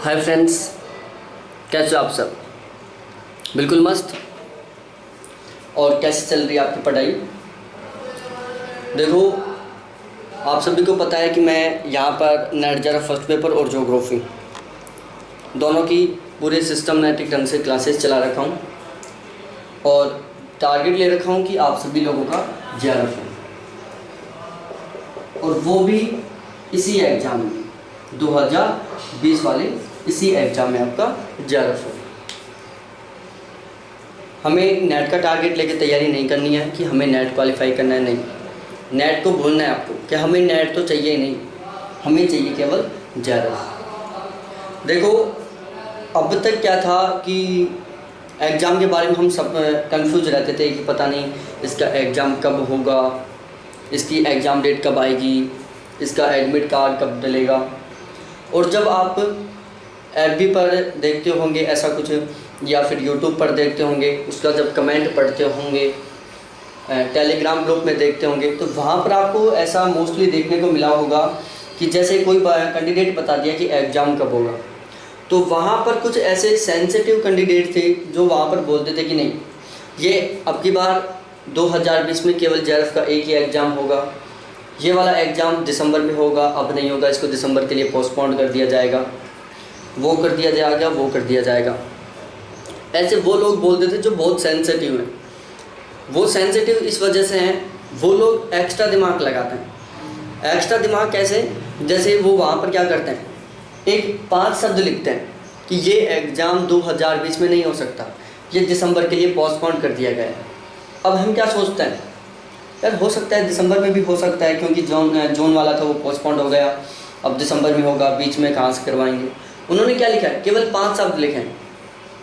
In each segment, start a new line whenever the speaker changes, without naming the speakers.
Hi friends, कैसे हो आप सब? बिल्कुल मस्त। और कैसे चल रही है आपकी पढ़ाई? देखो, आप सभी को पता है कि मैं यहाँ पर नेट जरा फर्स्ट पेपर और ज्योग्राफी दोनों की पूरे सिस्टमैटिक ढंग से क्लासेस चला रखा हूँ और टारगेट ले रखा हूँ कि आप सभी लोगों का JRF है, और वो भी इसी एग्ज़ाम में 2020 वाले इसी एग्ज़ाम में आपका JRF है। हमें नेट का टारगेट लेके तैयारी नहीं करनी है कि हमें नेट क्वालिफाई करना है, नहीं। नेट को भूलना है आपको कि हमें नेट तो चाहिए ही नहीं, हमें चाहिए केवल JRF। देखो, अब तक क्या था कि एग्ज़ाम के बारे में हम सब कंफ्यूज रहते थे कि पता नहीं इसका एग्ज़ाम कब होगा, इसकी एग्ज़ाम डेट कब आएगी, इसका एडमिट कार्ड कब डलेगा। और जब आप FB पर देखते होंगे ऐसा कुछ, या फिर YouTube पर देखते होंगे, उसका जब कमेंट पढ़ते होंगे, टेलीग्राम ग्रुप में देखते होंगे, तो वहाँ पर आपको ऐसा मोस्टली देखने को मिला होगा कि जैसे कोई कैंडिडेट बता दिया कि एग्ज़ाम कब होगा, तो वहाँ पर कुछ ऐसे सेंसिटिव कैंडिडेट थे जो वहाँ पर बोलते थे कि नहीं, ये अब की बार 2020 में केवल JRF का एक ही एग्ज़ाम होगा, ये वाला एग्ज़ाम दिसंबर में होगा, अब नहीं होगा, इसको दिसंबर के लिए पोस्टपोन कर दिया जाएगा, वो कर दिया जाएगा, वो कर दिया जाएगा। ऐसे वो लोग बोलते थे जो बहुत सेंसिटिव हैं। वो सेंसिटिव इस वजह से हैं, वो लोग एक्स्ट्रा दिमाग लगाते हैं। एक्स्ट्रा दिमाग कैसे? जैसे वो वहाँ पर क्या करते हैं, एक 5 शब्द लिखते हैं कि ये एग्ज़ाम 2020 में नहीं हो सकता, ये दिसंबर के लिए पोस्टपोन कर दिया गया है। अब हम क्या सोचते हैं, यार हो सकता है दिसंबर में भी हो सकता है, क्योंकि जून वाला था वो पोस्टपोन हो गया, अब दिसंबर में होगा, बीच में कहाँ से करवाएंगे। उन्होंने क्या लिखा है, केवल 5 शब्द लिखे हैं,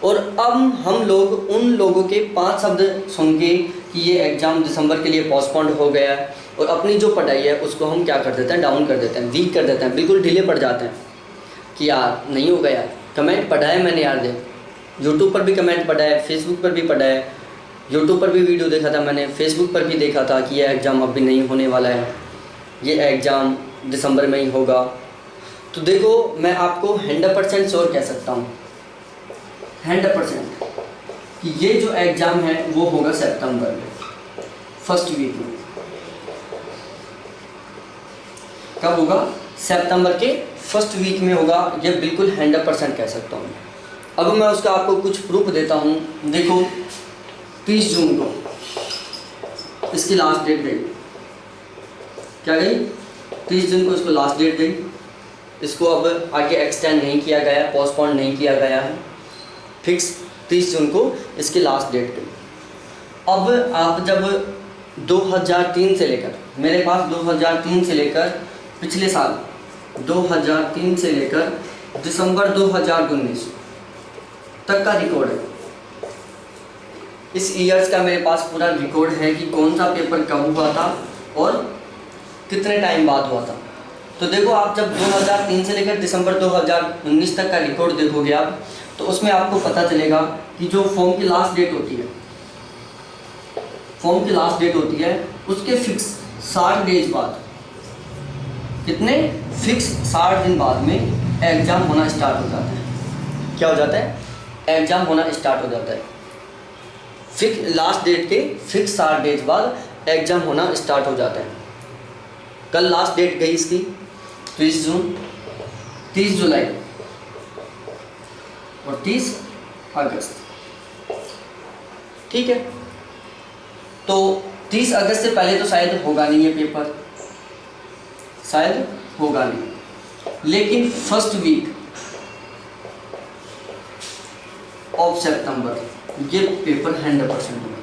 और अब हम लोग उन लोगों के 5 शब्द सुन के कि ये एग्ज़ाम दिसंबर के लिए पोस्टपोन हो गया है, और अपनी जो पढ़ाई है उसको हम क्या कर देते हैं, डाउन कर देते हैं, वीक कर देते हैं, बिल्कुल ढीले पड़ जाते हैं कि यार नहीं होगा, यार कमेंट पढ़ा है मैंने, यार देख यूट्यूब पर भी कमेंट पढ़ा है, फेसबुक पर भी पढ़ा है, यूट्यूब पर भी वीडियो देखा था मैंने, फेसबुक पर भी देखा था कि ये एग्ज़ाम अब भी नहीं होने वाला है, ये एग्ज़ाम दिसंबर में ही होगा। तो देखो, मैं आपको 100% श्योर कह सकता हूँ, 100% कि ये जो एग्ज़ाम है वो होगा सितंबर में, फर्स्ट वीक में। कब होगा? सितंबर के फर्स्ट वीक में होगा, ये बिल्कुल 100% कह सकता हूँ। अब मैं उसका आपको कुछ प्रूफ देता हूँ। देखो, 30 जून को इसकी लास्ट डेट गई, क्या गई? 30 जून को इसको लास्ट डेट गई। इसको अब आगे एक्सटेंड नहीं किया गया, पोस्टपोन नहीं किया गया है, फिक्स 30 जून को इसकी लास्ट डेट गई। अब आप जब 2003 से लेकर, मेरे पास 2003 से लेकर पिछले साल 2003 से लेकर दिसंबर 2019 तक का रिकॉर्ड है। इस ईयर्स का मेरे पास पूरा रिकॉर्ड है कि कौन सा पेपर कब हुआ था और कितने टाइम बाद हुआ था। तो देखो, आप जब 2003 से लेकर दिसंबर 2019 तक का रिकॉर्ड देखोगे आप, तो उसमें आपको पता चलेगा कि जो फॉर्म की लास्ट डेट होती है, फॉर्म की लास्ट डेट होती है, उसके फिक्स 60 डेज बाद, कितने फिक्स 60 दिन बाद में एग्ज़ाम होना स्टार्ट हो जाता है। क्या हो जाता है? एग्ज़ाम होना स्टार्ट हो जाता है। फिक्स लास्ट डेट के फिक्स 60 डेज बाद एग्ज़ाम होना स्टार्ट हो जाता है। कल लास्ट डेट गई इसकी 30 जून, 30 जुलाई और 30 अगस्त। ठीक है, तो 30 अगस्त से पहले तो शायद होगा नहीं ये पेपर, शायद होगा नहीं, लेकिन फर्स्ट वीक ऑफ सितंबर ये पेपर 100% होगा।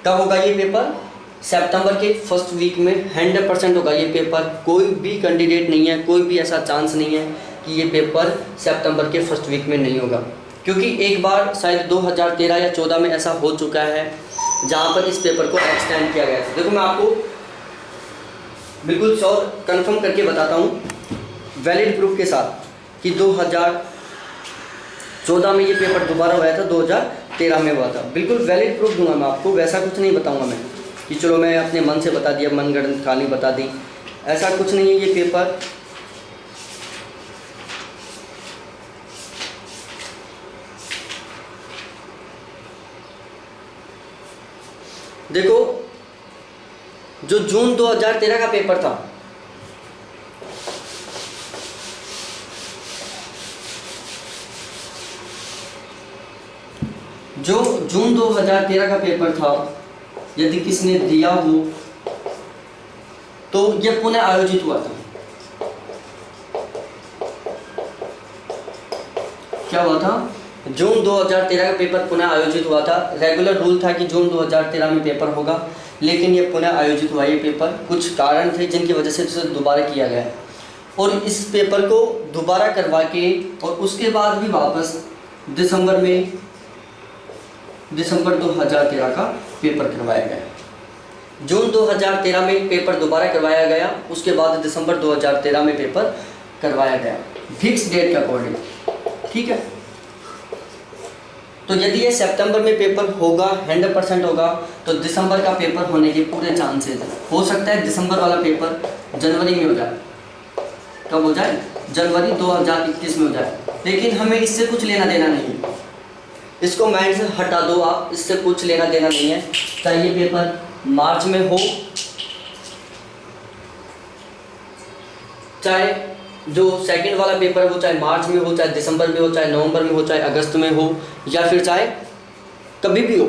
कब होगा ये पेपर? सितंबर के फर्स्ट वीक में 100% होगा ये पेपर। कोई भी कैंडिडेट नहीं है, कोई भी ऐसा चांस नहीं है कि ये पेपर सितंबर के फर्स्ट वीक में नहीं होगा, क्योंकि एक बार शायद 2013 या 14 में ऐसा हो चुका है जहाँ पर इस पेपर को एक्सटेंड किया गया था। देखो, मैं आपको बिल्कुल श्योर कंफर्म करके बताता हूँ वैलिड प्रूफ के साथ कि 2014 में ये पेपर दोबारा हुआ था, 2013 में हुआ था। बिल्कुल वैलिड प्रूफ दूंगा मैं आपको, वैसा कुछ नहीं बताऊंगा मैं कि चलो मैं अपने मन से बता दिया, मनगढ़ंत कहानी बता दी, ऐसा कुछ नहीं है। ये पेपर देखो जो जून 2013 का पेपर था, जो जून 2013 का पेपर था, यदि किसने दिया हो तो यह पुनः आयोजित हुआ था। क्या हुआ था? जून 2013 का पेपर पुनः आयोजित हुआ था। रेगुलर रूल था कि जून 2013 में पेपर होगा, लेकिन ये पुनः आयोजित हुआ। ये पेपर कुछ कारण थे जिनकी वजह से इसे दोबारा किया गया, और इस पेपर को दोबारा करवा के और उसके बाद भी वापस दिसंबर 2013 का पेपर करवाया गया। जून 2013 में पेपर दोबारा करवाया गया, उसके बाद दिसंबर 2013 में पेपर करवाया गया फिक्स डेट के अकॉर्डिंग। ठीक है, तो यदि ये सितंबर में पेपर होगा 100% होगा, तो दिसंबर का पेपर होने के पूरे चांसेस हैं। हो सकता है दिसंबर वाला पेपर जनवरी में हो जाए। कब हो जाए? जनवरी 2021 में हो जाए। लेकिन हमें इससे कुछ लेना देना नहीं है, इसको माइंड से हटा दो आप, इससे कुछ लेना देना नहीं है। चाहे ये पेपर मार्च में हो, चाहे जो सेकंड वाला पेपर है वो चाहे मार्च में हो, चाहे दिसंबर में हो, चाहे नवंबर में हो, चाहे अगस्त में हो, या फिर चाहे कभी भी हो,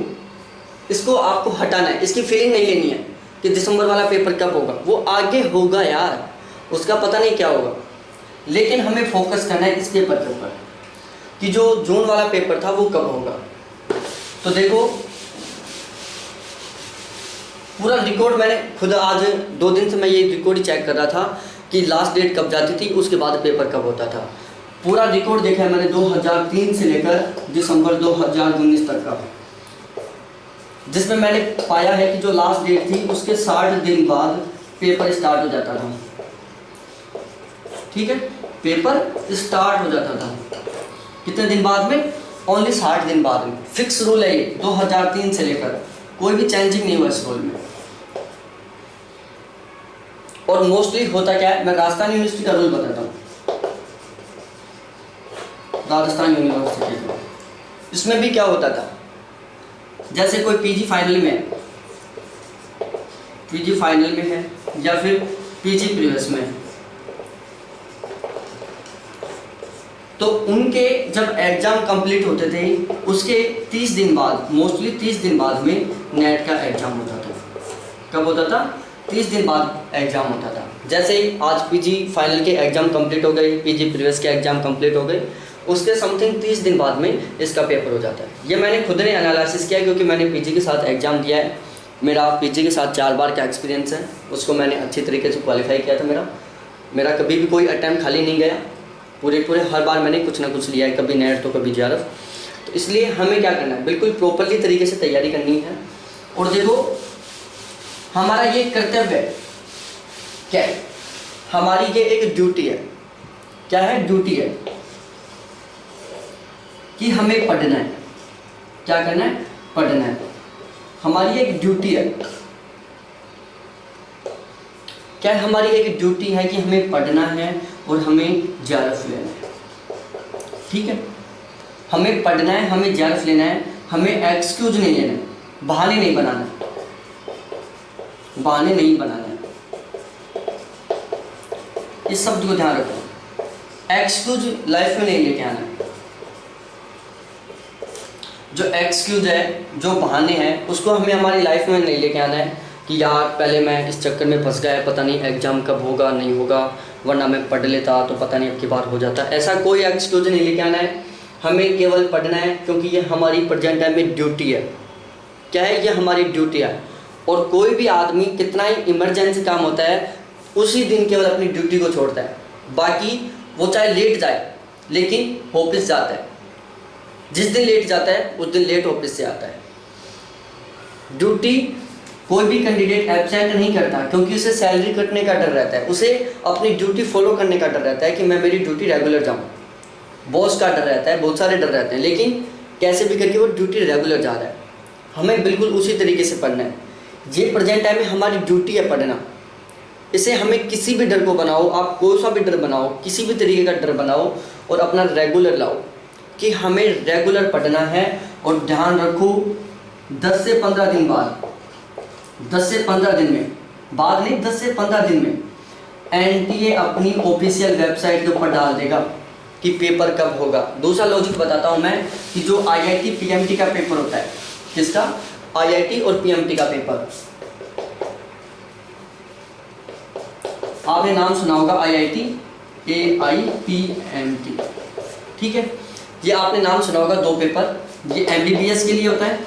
इसको आपको हटाना है। इसकी फीलिंग नहीं लेनी है कि दिसंबर वाला पेपर कब होगा, वो आगे होगा यार, उसका पता नहीं क्या होगा। लेकिन हमें फोकस करना है इस पेपर के ऊपर कि जो जून वाला पेपर था वो कब होगा। तो देखो पूरा रिकॉर्ड मैंने खुद आज 2 दिन से मैं ये रिकॉर्ड ही चेक कर रहा था कि लास्ट डेट कब जाती थी, उसके बाद पेपर कब होता था। पूरा रिकॉर्ड देखा है मैंने 2003 से लेकर दिसंबर 2019 तक का, जिसमें मैंने पाया है कि जो लास्ट डेट थी उसके 60 दिन बाद पेपर स्टार्ट हो जाता था। ठीक है, पेपर स्टार्ट हो जाता था कितने दिन बाद में? ओनली 60 दिन बाद में। फिक्स रूल है ये 2003 से लेकर, कोई भी चेंजिंग नहीं हुआ इस रूल में। और मोस्टली होता क्या है, मैं राजस्थान यूनिवर्सिटी का रूल बताता हूँ। राजस्थान यूनिवर्सिटी का इसमें भी क्या होता था, जैसे कोई पीजी फाइनल में है या फिर पीजी प्रीवियस में है, तो उनके जब एग्जाम कंप्लीट होते थे उसके 30 दिन बाद, मोस्टली 30 दिन बाद में नेट का एग्जाम होता था। कब होता था? 30 दिन बाद एग्जाम होता था। जैसे ही आज पीजी फाइनल के एग्जाम कंप्लीट हो गए, पीजी प्रीवियस के एग्जाम कंप्लीट हो गए, उसके समथिंग 30 दिन बाद में इसका पेपर हो जाता है। ये मैंने खुद ने एनालिसिस किया क्योंकि मैंने पीजी के साथ एग्जाम दिया है। मेरा पीजी के साथ 4 बार का एक्सपीरियंस है, उसको मैंने अच्छी तरीके से क्वालिफाई किया था। मेरा कभी भी कोई अटैम्प्ट खाली नहीं गया, पूरे हर बार मैंने कुछ ना कुछ लिया है, कभी नेट तो कभी जेआरएफ। तो इसलिए हमें क्या करना है, बिल्कुल प्रॉपरली तरीके से तैयारी करनी है। और देखो हमारा ये कर्तव्य है, क्या है, हमारी ये एक ड्यूटी है। क्या है? ड्यूटी है कि हमें पढ़ना है। क्या करना है? पढ़ना है। हमारी एक ड्यूटी है। क्या है? हमारी एक ड्यूटी है कि हमें पढ़ना है और हमें जेआरएफ लेना है। ठीक है, हमें पढ़ना है, हमें जेआरएफ लेना है, हमें एक्सक्यूज नहीं लेना है, बहाने नहीं बनाना है, बहाने नहीं बनाना है। इस शब्द को ध्यान रखो, एक्सक्यूज लाइफ में नहीं लेके आना है। जो एक्सक्यूज है, जो बहाने हैं, उसको हमें हमारी लाइफ में नहीं लेके आना है कि यार पहले मैं इस चक्कर में फंस गया, पता नहीं एग्जाम कब होगा, नहीं होगा, वरना मैं पढ़ लेता तो पता नहीं अब की बार हो जाता। ऐसा कोई एक्सक्यूज नहीं लेके आना है। हमें केवल पढ़ना है क्योंकि ये हमारी प्रेजेंट टाइम में ड्यूटी है। क्या है? ये हमारी ड्यूटी है। और कोई भी आदमी कितना ही इमरजेंसी काम होता है उसी दिन केवल अपनी ड्यूटी को छोड़ता है, बाकी वो चाहे लेट जाए लेकिन ऑफिस जाता है। जिस दिन लेट जाता है उस दिन लेट ऑफिस से आता है। ड्यूटी कोई भी कैंडिडेट एब्सेंट नहीं करता क्योंकि उसे सैलरी कटने का डर रहता है, उसे अपनी ड्यूटी फॉलो करने का डर रहता है कि मैं मेरी ड्यूटी रेगुलर जाऊँ। बॉस का डर रहता है, बहुत सारे डर रहते हैं, लेकिन कैसे भी करके वो ड्यूटी रेगुलर जा रहा है। हमें बिल्कुल उसी तरीके से पढ़ना है। ये प्रेजेंट टाइम में हमारी ड्यूटी है पढ़ना। इसे हमें किसी भी डर को बनाओ, आप कोई सा भी डर बनाओ, किसी भी तरीके का डर बनाओ और अपना रेगुलर लाओ कि हमें रेगुलर पढ़ना है। और ध्यान रखो 10 से 15 दिन बाद 10 से 15 दिन में, बाद नहीं 10 से 15 दिन में एनटीए अपनी ऑफिशियल वेबसाइट के ऊपर डाल देगा कि पेपर कब होगा। दूसरा लॉजिक बताता हूं मैं कि जो आईआईटी पीएमटी का पेपर होता है, किसका, आईआईटी और पीएमटी का पेपर, आपने नाम सुना होगा आईआईटी AIPMT, ठीक है, ये आपने नाम सुना होगा। दो पेपर, ये एमबीबीएस के लिए होता है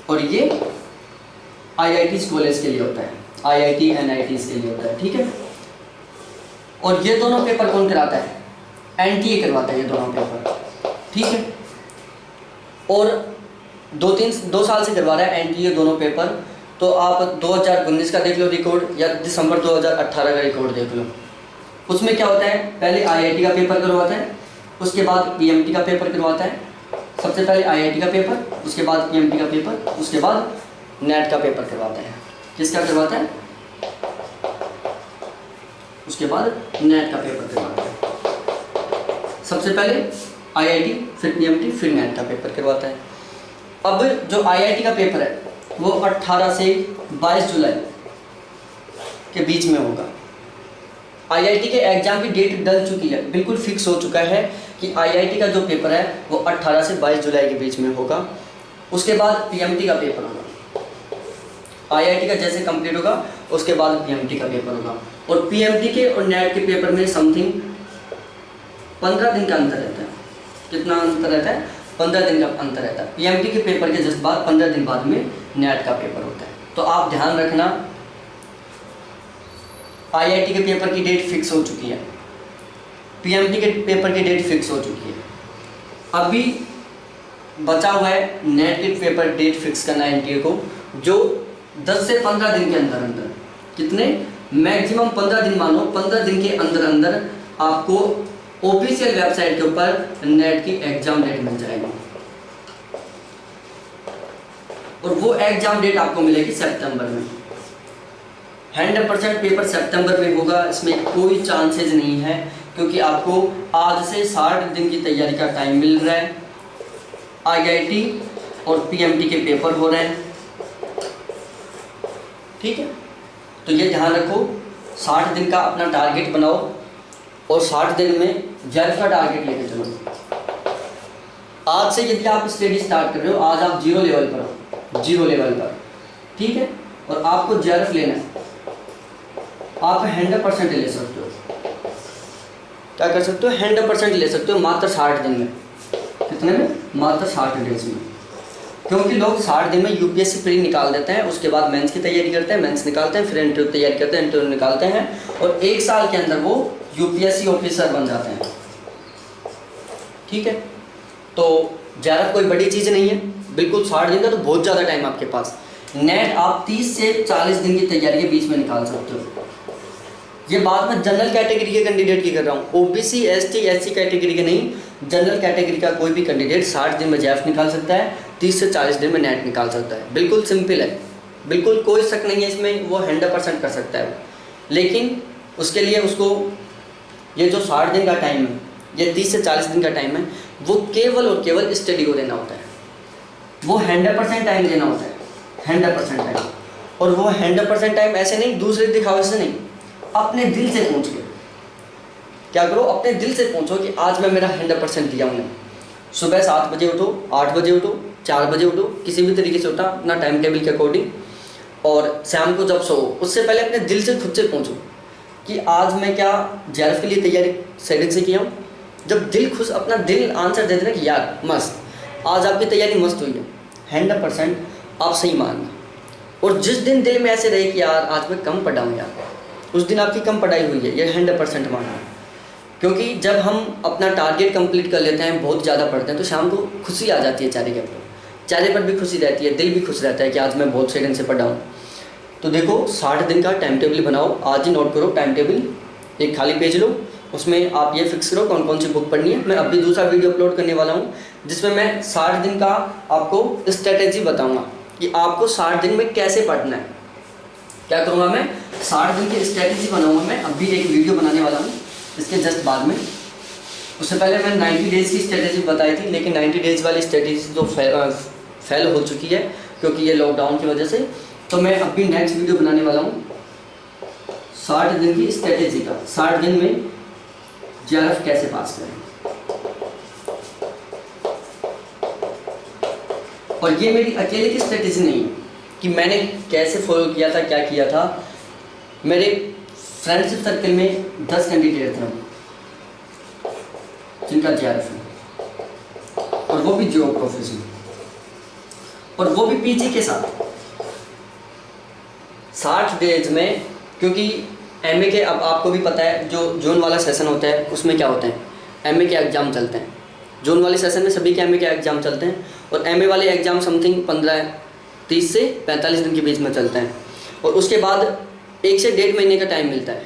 और ये आईआईटी कॉलेज के लिए होता है, आईआईटी NITs के लिए होता है, ठीक है। और ये दोनों पेपर कौन कराता है, एनटीए करवाता है ये दोनों पेपर, ठीक है। और 2 साल से करवा रहा है एनटीए दोनों पेपर। तो आप 2019 का देख लो रिकॉर्ड या दिसंबर 2018 का रिकॉर्ड देख लो। उसमें क्या होता है, पहले आईआईटी का पेपर करवाता है, उसके बाद पीएमटी का पेपर करवाता है। सबसे पहले आईआईटी का पेपर, उसके बाद पीएमटी का पेपर, उसके बाद नेट का पेपर करवाता है। किसका करवाता है, उसके बाद नेट का पेपर करवाता है। सबसे पहले आईआईटी, फिर पीएमटी, फिर नेट का पेपर करवाता है। अब जो आईआईटी का पेपर है वो 18 से 22 जुलाई के बीच में होगा। आईआईटी के एग्जाम की डेट डल चुकी है, बिल्कुल फिक्स हो चुका है कि आईआईटी का जो पेपर है वो 18 से 22 जुलाई के बीच में होगा। उसके बाद पीएमटी का पेपर होगा। आईआईटी का जैसे कंप्लीट होगा उसके बाद पीएमटी का पेपर होगा। और पीएमटी के और नेट के पेपर में समथिंग 15 दिन का अंतर रहता है। कितना अंतर रहता है, 15 दिन का अंतर रहता है। पीएमटी के पेपर के जस्ट बाद 15 दिन बाद में नेट का पेपर होता है। तो आप ध्यान रखना, आईआईटी के पेपर की डेट फिक्स हो चुकी है, पीएमटी के पेपर की डेट फिक्स हो चुकी है। अभी बचा हुआ है नेट के पेपर डेट फिक्स करना है एनटीए को, जो 10 से 15 दिन के अंदर अंदर, कितने, मैक्सिमम 15 दिन मानो, 15 दिन के अंदर अंदर आपको ऑफिशियल वेबसाइट के ऊपर नेट की एग्जाम डेट मिल जाएगी। और वो एग्जाम डेट आपको मिलेगी सितंबर में। 100% पेपर सितंबर में होगा, इसमें कोई चांसेस नहीं है, क्योंकि आपको आज से 60 दिन की तैयारी का टाइम मिल रहा है। आईआईटी और पीएमटी के पेपर हो रहे हैं, ठीक है। तो ये ध्यान रखो, 60 दिन का अपना टारगेट बनाओ और 60 दिन में जेआरएफ का टारगेट लेके चलो। आज से यदि आप स्टडी स्टार्ट कर रहे हो, आज आप 0 लेवल पर हो, 0 लेवल पर, ठीक है, और आपको जेआरएफ लेना है, आप 100% ले सकते हो। क्या कर सकते हो, 100% ले सकते हो मात्र 60 दिन में। कितने में, मात्र 60 डेज में। क्योंकि लोग 60 दिन में यूपीएससी प्री निकाल देते हैं, उसके बाद मेंस की तैयारी करते हैं, मेंस निकालते हैं, फिर इंटरव्यू तैयारी करते हैं, इंटरव्यू निकालते हैं, और 1 साल के अंदर वो यूपीएससी ऑफिसर बन जाते हैं, ठीक है। तो जेआरएफ कोई बड़ी चीज़ नहीं है, बिल्कुल 60 दिन का तो बहुत ज़्यादा टाइम आपके पास। नेट आप 30 से 40 दिन की तैयारी के बीच में निकाल सकते हो। ये बात मैं जनरल कैटेगरी के कैंडिडेट की कर रहा हूँ, ओबीसी एसटी एससी कैटेगरी के नहीं, जनरल कैटेगरी का कोई भी कैंडिडेट 60 दिन में जेआरएफ निकाल सकता है, 30 से 40 दिन में नेट निकाल सकता है। बिल्कुल सिंपल है, बिल्कुल कोई शक नहीं है इसमें, वो 100% कर सकता है। लेकिन उसके लिए उसको ये जो 60 दिन का टाइम है, ये 30 से 40 दिन का टाइम है, वो केवल और केवल स्टडी को देना होता है। वो 100% टाइम देना होता है, 100% टाइम। और वो 100% टाइम ऐसे नहीं, दूसरे दिखावे से नहीं, अपने दिल से पूछ के क्या करो, अपने दिल से पूछो कि आज मैं मेरा 100% दिया हूँ। सुबह 7 बजे उठो, 8 बजे उठो, 4 बजे उठो, किसी भी तरीके से उठा अपना टाइम टेबल के अकॉर्डिंग, और शाम को जब सो उससे पहले अपने दिल से खुद से पूछो कि आज मैं क्या जेआरएफ के लिए तैयारी सही से किया हूँ। जब दिल खुश, अपना दिल आंसर दे देना कि यार मस्त, आज आपकी तैयारी मस्त हुई है, 100% आप सही मानना। और जिस दिन दिल में ऐसे रहे कि यार आज मैं कम पढ़ा हूँ यार, उस दिन आपकी कम पढ़ाई हुई है, ये 100% मानना। क्योंकि जब हम अपना टारगेट कंप्लीट कर लेते हैं, बहुत ज़्यादा पढ़ते हैं, तो शाम को खुशी आ जाती है चेहरे के ऊपर, चेहरे पर भी खुशी रहती है, दिल भी खुश रहता है कि आज मैं बहुत सेकंड से पढ़ा हूँ। तो देखो 60 दिन का टाइम टेबल बनाओ, आज ही नोट करो टाइम टेबल, एक खाली पेज लो, उसमें आप ये फिक्स करो कौन कौन सी बुक पढ़नी है। मैं अभी दूसरा वीडियो अपलोड करने वाला हूँ जिसमें मैं 60 दिन का आपको स्ट्रेटेजी बताऊँगा कि आपको 60 दिन में कैसे पढ़ना है। क्या करूँगा मैं, 60 दिन की स्ट्रेटेजी बनाऊँगा। मैं अभी एक वीडियो बनाने वाला हूँ इसके जस्ट बाद में। उससे पहले मैं 90 डेज़ की स्ट्रेटेजी बताई थी, लेकिन 90 डेज़ वाली स्ट्रेटेजी तो फेल हो चुकी है, क्योंकि ये लॉकडाउन की वजह से तो मैं अभी नेक्स्ट वीडियो बनाने वाला हूँ 60 दिन की स्ट्रेटेजी का, 60 दिन में जेआरएफ कैसे पास करें। और ये मेरी अकेले की स्ट्रेटेजी नहीं है कि मैंने कैसे फॉलो किया था, क्या किया था। मेरे फ्रेंडशिप सर्कल में 10 कैंडिडेट थे जिनका जेआरएफ है, और वो भी जॉब प्रोफेशन, और वो भी पीजी के साथ 60 डेज में। क्योंकि एमए के, अब आपको भी पता है, जो जोन वाला सेशन होता है उसमें क्या होते हैं, एमए के एग्ज़ाम चलते हैं। जोन वाले सेशन में सभी के एमए के एग्ज़ाम चलते हैं, और एमए वाले एग्ज़ाम समथिंग 30 से 45 दिन के बीच में चलते हैं। और उसके बाद 1 से 1.5 महीने का टाइम मिलता है।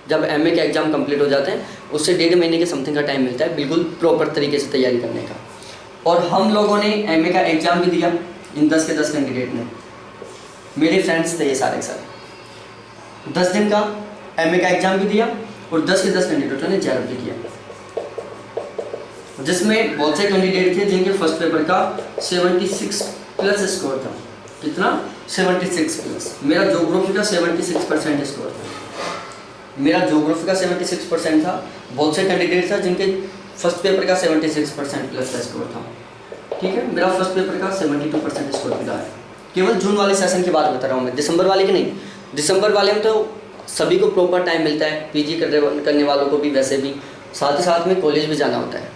जब एमए के एग्ज़ाम कंप्लीट हो जाते हैं उससे 1.5 महीने के समथिंग का टाइम मिलता है बिल्कुल प्रॉपर तरीके से तैयारी करने का। और हम लोगों ने एमए का एग्ज़ाम भी दिया, इन 10 के 10 कैंडिडेट ने, मेरे फ्रेंड्स थे ये सारे 10 दिन का एमए का एग्ज़ाम भी दिया, और 10 के 10 कैंडिडेटों ने जेआरएफ भी किया, जिसमें बहुत से कैंडिडेट थे जिनके फर्स्ट पेपर का 76 प्लस स्कोर था। कितना? 76 प्लस। मेरा ज्योग्राफी का 76% स्कोर था। मेरा ज्योग्राफी का 76% था। बहुत से कैंडिडेट था जिनके फर्स्ट पेपर का 76% प्लस का स्कोर था। ठीक है, मेरा फर्स्ट पेपर का 72% स्कोर मिला है। केवल जून वाले सेशन की बात बता रहा हूँ मैं, दिसंबर वाले की नहीं। दिसंबर वाले में तो सभी को प्रॉपर टाइम मिलता है, पीजी करने वालों को भी, वैसे भी साथ ही साथ में कॉलेज भी जाना होता है,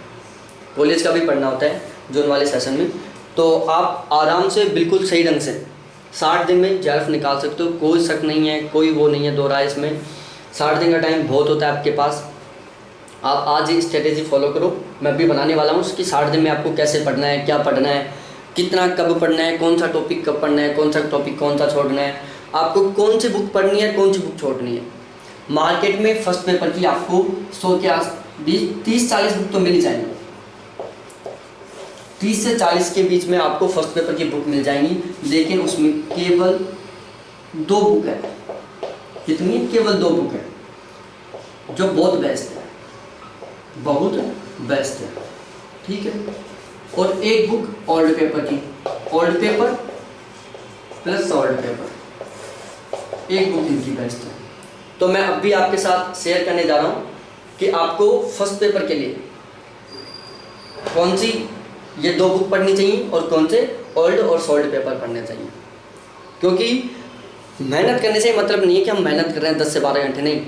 कॉलेज का भी पढ़ना होता है जून वाले सेशन में। तो आप आराम से बिल्कुल सही ढंग से 60 दिन में जेआरएफ निकाल सकते हो, कोई शक नहीं है, कोई वो नहीं है दो राय इसमें। 60 दिन का टाइम बहुत होता है आपके पास। आप आज ही स्ट्रेटेजी फॉलो करो, मैं भी बनाने वाला हूँ उसकी। 60 दिन में आपको कैसे पढ़ना है, क्या पढ़ना है, कितना कब पढ़ना है, कौन सा टॉपिक कब पढ़ना है, कौन सा टॉपिक कौन सा छोड़ना है, आपको कौन सी बुक पढ़नी है, कौन सी बुक छोड़नी है। मार्केट में फर्स्ट पेपर की आपको 100 के आस 30-40 बुक तो मिल ही जाएंगी। 30 से 40 के बीच में आपको फर्स्ट पेपर की बुक मिल जाएंगी, लेकिन उसमें केवल 2 बुक है। कितनी? केवल 2 बुक है जो बहुत बेस्ट है, बहुत बेस्ट है। ठीक है, और एक बुक ओल्ड पेपर की, old paper plus old paper, एक बुक इनकी बेस्ट है। तो मैं अब भी आपके साथ शेयर करने जा रहा हूँ कि आपको फर्स्ट पेपर के लिए कौन सी ये 2 बुक पढ़नी चाहिए और कौन से ओल्ड और सोल्ड पेपर पढ़ने चाहिए। क्योंकि मेहनत करने से मतलब नहीं है कि हम मेहनत कर रहे हैं 10 से 12 घंटे, नहीं,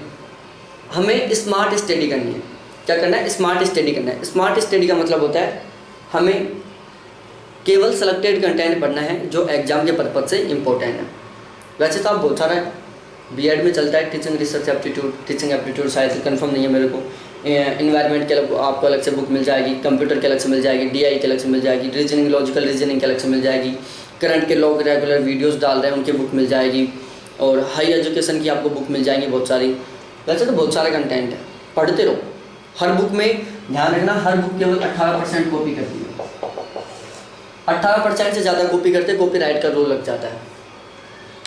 हमें स्मार्ट स्टडी करनी है। क्या करना है? स्मार्ट स्टडी करना है। स्मार्ट स्टडी का मतलब होता है हमें केवल सेलेक्टेड कंटेंट पढ़ना है जो एग्जाम के पर्पज से इम्पोर्टेंट है। वैसे तो आप बहुत सारा बीएड में चलता है, teaching research aptitude, teaching aptitude शायद कंफर्म नहीं है मेरे को। इन्वायरमेंट के आपको अलग से बुक मिल जाएगी, कंप्यूटर के अलग से मिल जाएगी, डीआई के अलग से मिल जाएगी, रीजनिंग लॉजिकल रीजनिंग के अलग से मिल जाएगी, करंट के लोग रेगुलर वीडियोस डाल रहे हैं उनकी बुक मिल जाएगी, और हाई एजुकेशन की आपको बुक मिल जाएंगी बहुत सारी। वैसे तो बहुत सारा कंटेंट है, पढ़ते रहो। हर बुक में ध्यान रखना, हर बुक केवल 18% कॉपी करती है। 18% से ज़्यादा कॉपी करते कॉपीराइट का रूल लग जाता है।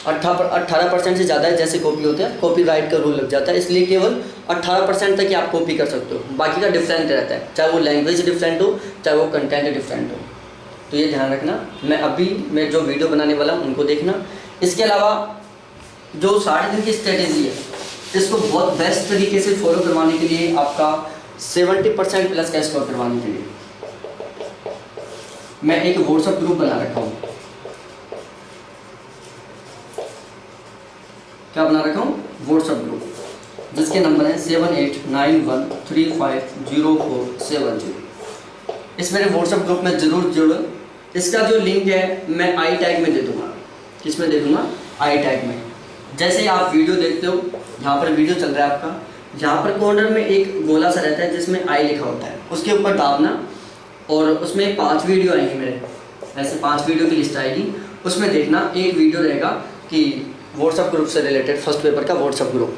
18% से ज़्यादा जैसे कॉपी होते हैं कॉपीराइट का रूल लग जाता है, इसलिए केवल 18% तक ही आप कॉपी कर सकते हो, बाकी का डिफरेंट रहता है, चाहे वो लैंग्वेज डिफरेंट हो, चाहे वो कंटेंट डिफरेंट हो। तो ये ध्यान रखना। मैं जो वीडियो बनाने वाला हूँ उनको देखना। इसके अलावा जो 60 दिन की स्ट्रेटेजी है, इसको बहुत बेस्ट तरीके से फॉलो करवाने के लिए, आपका 70% प्लस का स्कोर करवाने के लिए मैं एक व्हाट्सएप ग्रुप बना रखा हूँ। क्या बना रखा हूँ? व्हाट्सएप ग्रुप, जिसके नंबर है 7891350470। इस मेरे व्हाट्सएप ग्रुप में जरूर जुड़ो। इसका जो लिंक है मैं आई टैग में दे दूँगा। किस में दे दूँगा? आई टैग में। जैसे ही आप वीडियो देखते हो, यहाँ पर वीडियो चल रहा है आपका, यहाँ पर कॉर्नर में एक गोला सा रहता है जिसमें आई लिखा होता है, उसके ऊपर दाबना, और उसमें 5 वीडियो आएंगे मेरे, ऐसे 5 वीडियो की लिस्ट आएगी। उसमें देखना एक वीडियो रहेगा कि व्हाट्सएप ग्रुप से रिलेटेड, फर्स्ट पेपर का व्हाट्सएप ग्रुप।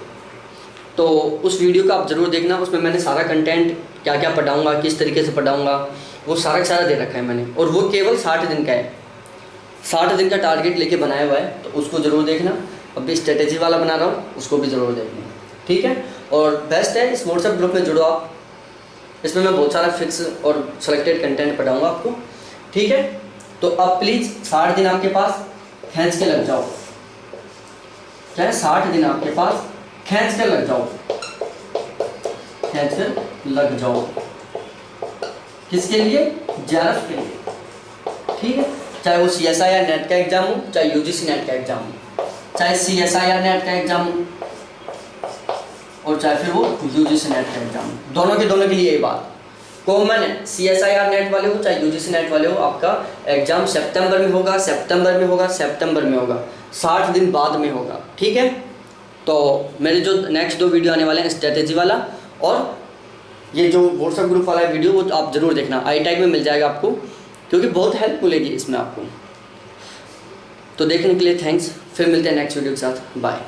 तो उस वीडियो का आप ज़रूर देखना। उसमें मैंने सारा कंटेंट क्या क्या पढ़ाऊँगा, किस तरीके से पढ़ाऊँगा, वो सारा का सारा दे रखा है मैंने, और वो केवल 60 दिन का है। 60 दिन का टारगेट लेके बनाया हुआ है, तो उसको ज़रूर देखना। अभी स्ट्रेटेजी वाला बना रहा हूँ, उसको भी ज़रूर देखना। ठीक है, और बेस्ट है इस व्हाट्सएप ग्रुप में जुड़ो आप। इसमें मैं बहुत सारा फिक्स और सेलेक्टेड कंटेंट पढ़ाऊँगा आपको। ठीक है, तो अब प्लीज़ 60 दिन आपके पास खींच के लग जाओ। क्या है, 60 दिन आपके पास खींच कर लग जाओ, खींच कर लग जाओ। किसके लिए? जेआरएफ के लिए, ठीक है। चाहे वो CSIR नेट का एग्जाम हो, चाहे UGC नेट का एग्जाम हो, चाहे CSIR नेट का एग्जाम हो और चाहे फिर वो UGC नेट का एग्जाम हो, दोनों के लिए ये बात कॉमन है। CSIR नेट वाले हो चाहे UGC नेट वाले हो, आपका एग्जाम सितंबर में होगा, सितंबर में होगा, सितंबर में होगा, 60 दिन बाद में होगा, ठीक है। तो मेरे जो नेक्स्ट 2 वीडियो आने वाले हैं, स्ट्रेटेजी वाला और ये जो व्हाट्सएप ग्रुप वाला वीडियो, वो आप जरूर देखना, आई टैग में मिल जाएगा आपको, क्योंकि बहुत हेल्प मिलेगी इसमें आपको। तो देखने के लिए थैंक्स, फिर मिलते हैं नेक्स्ट वीडियो के साथ, बाय।